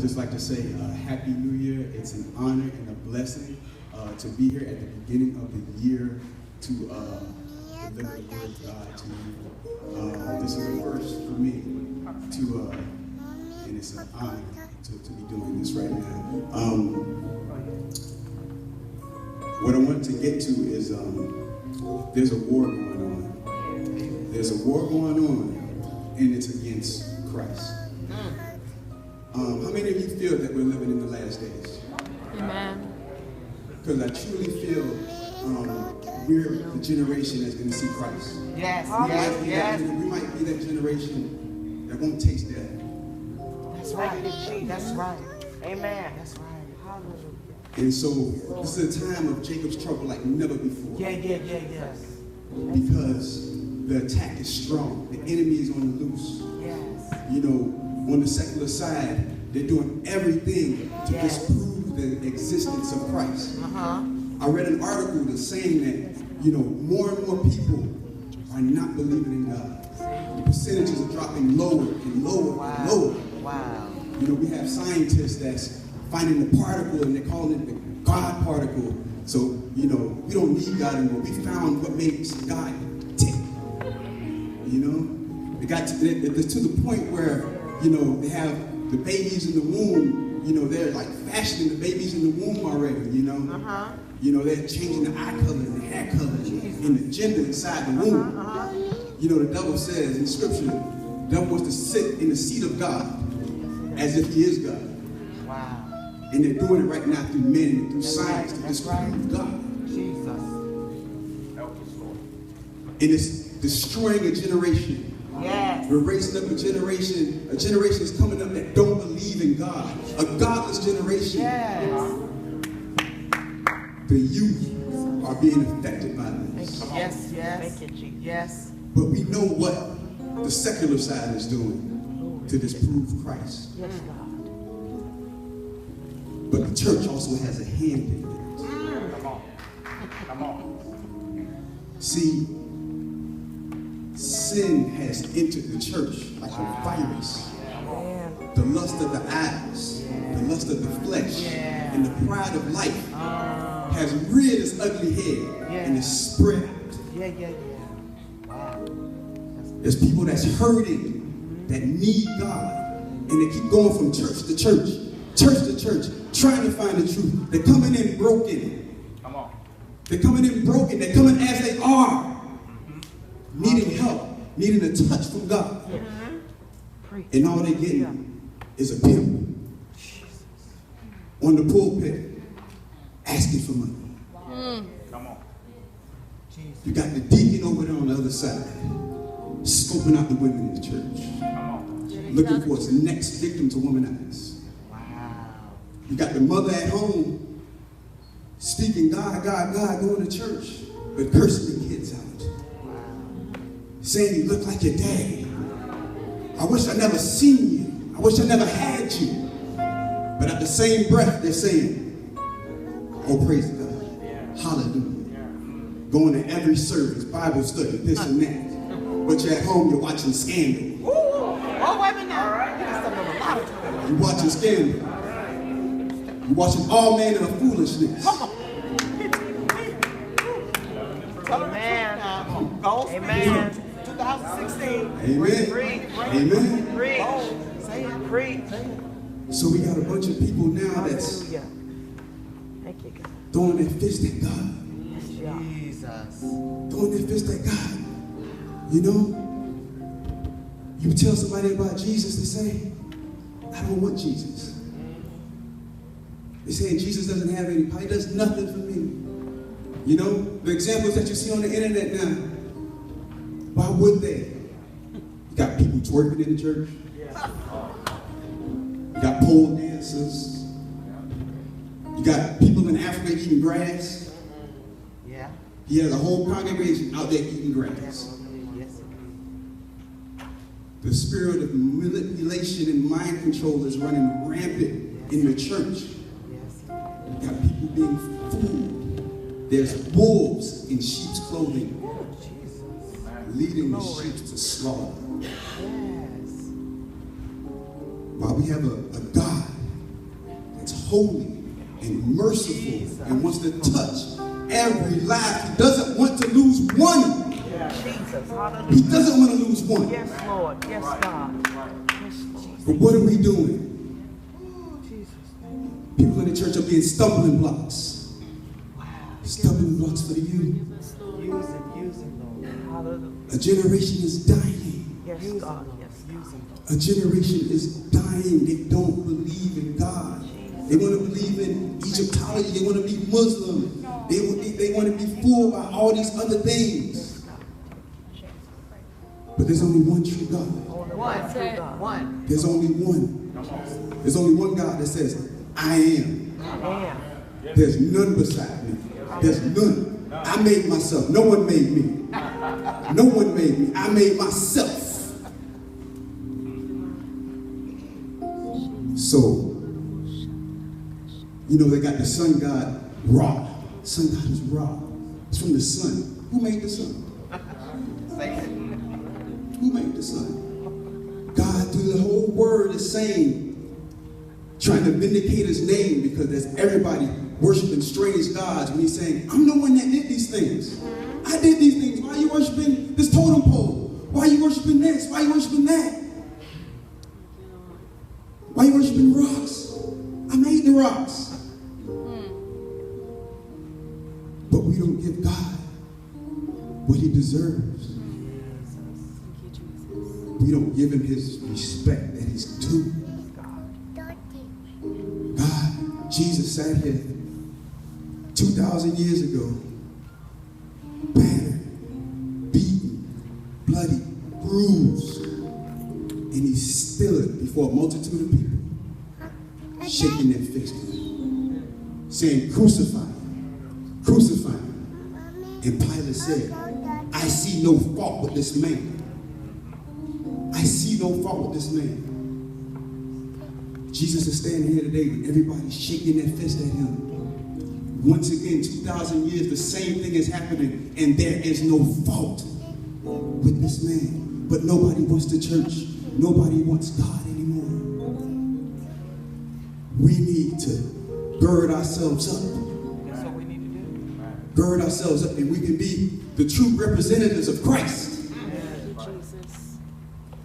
just like to say Happy New Year. It's an honor and a blessing to be here at the beginning of the year to deliver the word of God to you. This is a first for me and it's an honor to be doing this right now. What I want to get to is there's a war going on. There's a war going on, and it's against Christ. How many of you feel that we're living in the last days? Amen. Because I truly feel we're the generation that's going to see Christ. Yes, we might be that generation that won't taste death. That's right. That's right. Amen. That's right. Hallelujah. And so this is a time of Jacob's trouble like never before. Yes. Because the attack is strong. The enemy is on the loose. Yes. You know, on the secular side, they're doing everything to disprove the existence of Christ. I read an article that's saying that, you know, more and more people are not believing in God. The percentages are dropping lower and lower and lower. Wow. You know, we have scientists that's finding the particle and they're calling it the God particle. So, you know, we don't need God anymore. We found what makes God tick. You know? They got to the point where, you know, they have the babies in the womb, you know, they're like fashioning the babies in the womb already, you know? You know, they're changing the eye color and the hair color and the gender inside the womb. You know, the devil says in scripture, the devil wants to sit in the seat of God as if he is God. Wow. And they're doing it right now through men and through science to disprove God. Jesus. And it's destroying a generation. Yes. We're raising up a generation is coming up that don't believe in God. A godless generation. Yes. The youth are being affected by this. Yes. Thank you, Jesus. Yes. But we know what the secular side is doing to disprove Christ. Yes, God. But the church also has a hand in it. Come on. See, sin has entered the church like a virus. The lust of the eyes, the lust of the flesh, and the pride of life has reared its ugly head and is spread out. Wow. There's people that's hurting, that need God, and they keep going from church to church to church, trying to find the truth. They're coming in broken. Come on. They're coming in broken. They're coming as they are, needing help, needing a touch from God. And all they're getting is a pimp on the pulpit asking for money. Come on. You got the deacon over there on the other side, scoping out the women in the church, Come on. looking for his next victim to womanize. You got the mother at home speaking God, going to church, but cursing the kids out. Saying you look like your daddy. I wish I never seen you. I wish I never had you. But at the same breath, they're saying, oh, praise God. Hallelujah. Going to every service, Bible study, this and that. But you're at home, you're watching Scandal. Oh, wait a minute now. You're watching Scandal. You're watching all manner of foolishness. Amen. Amen. 2016. Amen. Amen. Preach. Say it. Preach. So we got a bunch of people now that's Thank you, God. throwing their fist at God. Jesus. Throwing their fist at God. You know? You tell somebody about Jesus, they say, I don't want Jesus. They're saying Jesus doesn't have any power. He does nothing for me. You know, the examples that you see on the internet now, why would they? You got people twerking in the church. You got pole dancers. You got people in Africa eating grass. Yeah. He has a whole congregation out there eating grass. Yes. The spirit of manipulation and mind control is running rampant in the church. You got people being fooled. There's wolves in sheep's clothing, leading the sheep to slaughter. While we have a God holy and merciful and wants to touch every life. He doesn't want to lose one. Jesus, hallelujah. He doesn't want to lose one. Yes, Lord. Yes, God. Yes, Jesus. But what are we doing? Jesus. People in the church are being stumbling blocks. Wow. Stumbling blocks for the youth. Use it, Lord. Hallelujah. A generation is dying. Yes, God. Yes, use it. A generation is dying. They don't believe in God. They want to believe in Egyptology. They want to be Muslim. They want to be fooled by all these other things. But there's only one true God. One true God. One. There's only one. There's only one God that says, I am. I am. There's none beside me. There's none. I made myself. No one made me. No one made me. I made myself. So, you know, they got the sun god Ra. Sun god is Ra. It's from the sun. Who made the sun? Who made the sun? God, through the whole word, is saying, trying to vindicate his name, because there's everybody worshiping strange gods, when he's saying, I'm the one that did these things. I did these things. Why are you worshiping this totem pole? Why are you worshiping this? Why are you worshiping that? Why are you worshiping rocks? I made the rocks. But we don't give God what he deserves. We don't give him his respect that he's due. God, Jesus sat here 2,000 years ago, battered, beaten, bloody, bruised, and he stood before a multitude of people, shaking their fists at him, saying, crucify him, crucify him. And Pilate said, I see no fault with this man. I see no fault with this man. Jesus is standing here today with everybody shaking their fist at him. Once again, 2,000 years, the same thing is happening, and there is no fault with this man. But nobody wants the church. Nobody wants God anymore. We need to gird ourselves up. That's what we need to do. Gird ourselves up, and we can be the true representatives of Christ.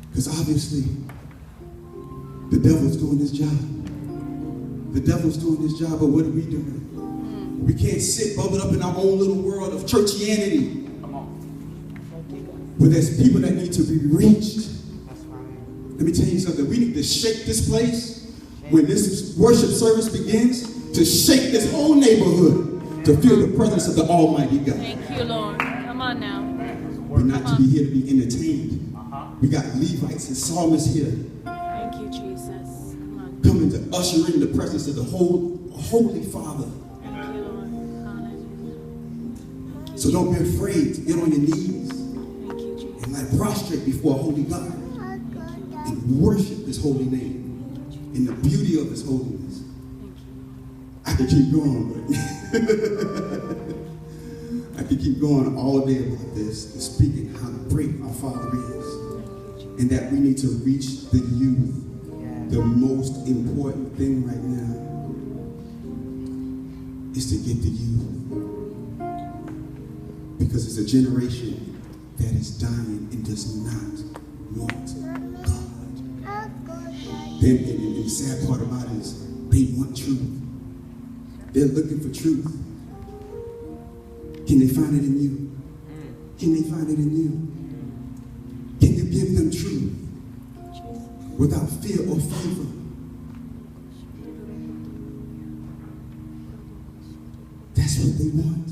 Because obviously, the devil's doing his job. The devil's doing his job, but what are we doing? We can't sit bubbled up in our own little world of churchianity. Where there's people that need to be reached. Let me tell you something. We need to shake this place when this worship service begins, to shake this whole neighborhood, to feel the presence of the Almighty God. Thank you, Lord. Come on now. We're not to be here to be entertained. We got Levites and psalmists here. Thank you, Jesus. Come on. Coming to usher in the presence of the Holy Father. Thank you, Lord. Hallelujah. So don't be afraid to get on your knees Thank you, Jesus. and like prostrate before a holy God and worship his holy name in the beauty of his holiness. I could keep going, but I could keep going all day about this, and speaking how great our Father is, and that we need to reach the youth. The most important thing right now is to get the youth, because it's a generation that is dying and does not want God. Then, and the sad part about it is they want truth. They're looking for truth. Can they find it in you? Can they find it in you? Can you give them truth without fear or favor? That's what they want.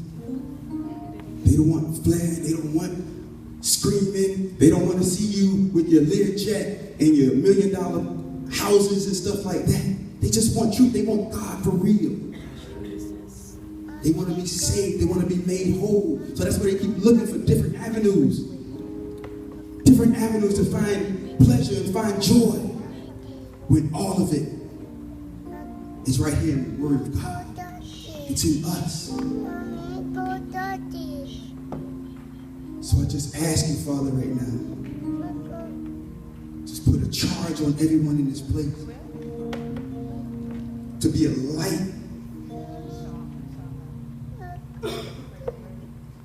They don't want flair. They don't want screaming. They don't want to see you with your Learjet and your $1 million houses and stuff like that. They just want truth. They want God for real. They want to be saved. They want to be made whole. So that's why they keep looking for different avenues. Different avenues to find pleasure and find joy. When all of it is right here in the Word of God. It's in us. So I just ask you, Father, right now, just put a charge on everyone in this place. to be a light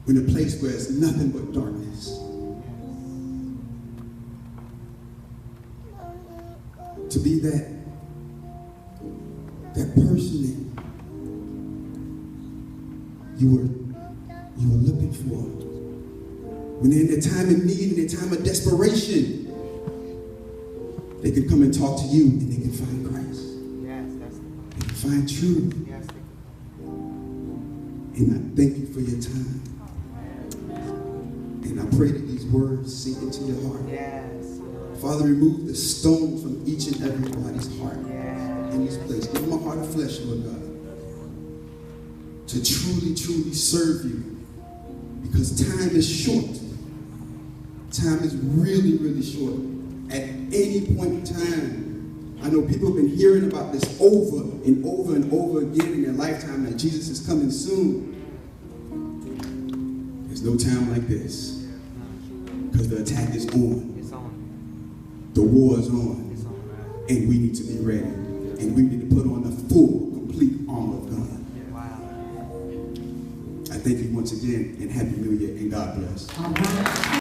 in a place where it's nothing but darkness. To be that person that you were looking for. When they're in their time of need, in their time of desperation, they can come and talk to you and they can find Christ. Yes, that's the They can find truth. yes, And I thank you for your time. And I pray that these words sink into your heart. yes, Father, remove the stone from each and everybody's heart yes. in this place. Give them a heart of flesh, Lord God, to truly, truly serve you. Because time is short. Time is really, really short. At any point in time, I know people have been hearing about this over and over and over again in their lifetime, that Jesus is coming soon. There's no time like this. Because the attack is on. It's on. The war is on. It's on. And we need to be ready. And we need to put on the full, complete armor of God. Wow. I thank you once again, and Happy New Year, and God bless.